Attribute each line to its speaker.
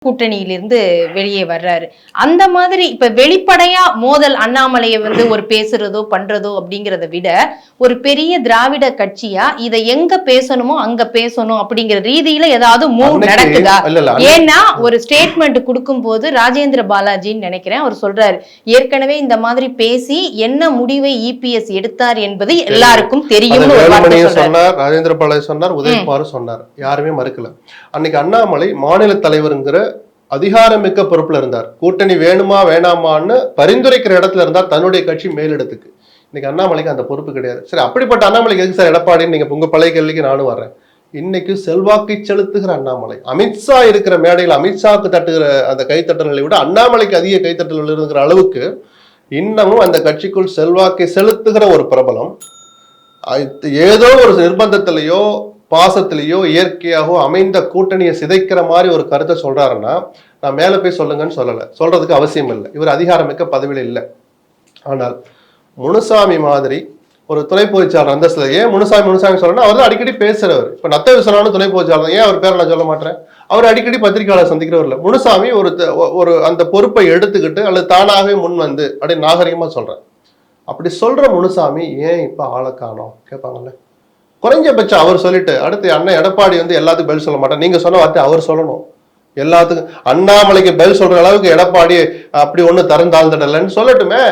Speaker 1: கூட்டணியிலிருந்து வெளியே வர்றாரு. அந்த மாதிரி இப்ப வெளிப்படையா மோதல் அண்ணாமலையை ஒரு பேசுறதோ பண்றதோ அப்படிங்கறத விட ஒரு பெரிய திராவிட கட்சியா இதை எங்க பேசணுமோ அங்க பேசணும் அப்படிங்கிற ரீதியில ஏதாவது மூவ் நடக்குதா? ஏன்னா ஒரு ஸ்டேட்மெண்ட் கொடுக்கும் போது ராஜேந்திர பாலாஜின்னு நினைக்கிறேன் அவர் சொல்றாரு, ஏற்கனவே இந்த மாதிரி பேசி என்ன முடிவை இபிஎஸ் எடுத்தார் என்பது எல்லாருக்கும் தெரியும்.
Speaker 2: ராஜேந்திர பாலாஜி சொன்னார், உதயகுமார் சொன்னார், யாருமே மறுக்கல. அன்னைக்கு அண்ணாமலை மாநில தலைவருங்கிற அதிகாரமிக்க பொறுப்புல இருந்தார். கூட்டணி வேணுமா வேணாமான்னு பரிந்துரைக்கிற இடத்துல இருந்தார் தன்னுடைய கட்சி மேலிடத்துக்கு. இன்னைக்கு அண்ணாமலைக்கு அந்த பொறுப்பு கிடையாது. சரி, அப்படிப்பட்ட அண்ணாமலைக்கு எதுக்கு சார் எடப்பாடின்னு நீங்க உங்க பழைய கேள்விக்கு நானும் வர்றேன். இன்னைக்கு செல்வாக்கை செலுத்துகிற அண்ணாமலை, அமித்ஷா இருக்கிற மேடையில் அமித்ஷாவுக்கு தட்டுகிற அந்த கைத்தட்டல்களை விட அண்ணாமலைக்கு அதிக கைத்தட்டல்கள் இருக்கிற அளவுக்கு இன்னமும் அந்த கட்சிக்குள் செல்வாக்கை செலுத்துகிற ஒரு பிரபலம் ஏதோ ஒரு நிர்பந்தத்திலேயோ பாசத்திலேயோ இயற்கையாகவோ அமைந்த கூட்டணியை சிதைக்கிற மாதிரி ஒரு கருத்தை சொல்றாருன்னா நான் மேல போய் சொல்லுங்கன்னு சொல்லலை, சொல்றதுக்கு அவசியம் இல்லை. இவர் அதிகாரமிக்க பதவியில் இல்லை. ஆனால் முனுசாமி மாதிரி ஒரு துணை பொதுச்சாளர் அந்தஸ்துல, ஏன் முனுசாமி சொல்றேன்னா அவர் தான் அடிக்கடி பேசுறவர். இப்ப நத்த விஸ்வநாதன் துணை பொதுச்சாளர், ஏன் அவர் பேரை நான் சொல்ல மாட்டேன், அவர் அடிக்கடி பத்திரிகையாளர் சந்திக்கிறவர் இல்லை. முனுசாமி ஒரு அந்த பொறுப்பை எடுத்துக்கிட்டு அல்லது தானாகவே முன் வந்து அப்படின்னு நாகரிகமா சொல்றேன். அப்படி சொல்ற முனுசாமி ஏன் இப்ப ஆளை காணோம் கேட்பாங்கல்ல. குறைஞ்சபட்சம் அவர் சொல்லிட்டு அடுத்து அண்ணன் எடப்பாடி எல்லாத்துக்கும் பதில் சொல்ல மாட்டேன், நீங்க சொன்ன வார்த்தை அவர் சொல்லணும். எல்லாத்துக்கும் அண்ணாமலைக்கு பதில் சொல்ற அளவுக்கு எடப்பாடி அப்படி ஒண்ணு தரந்தாழ்ந்தடலன்னு சொல்லட்டுமே.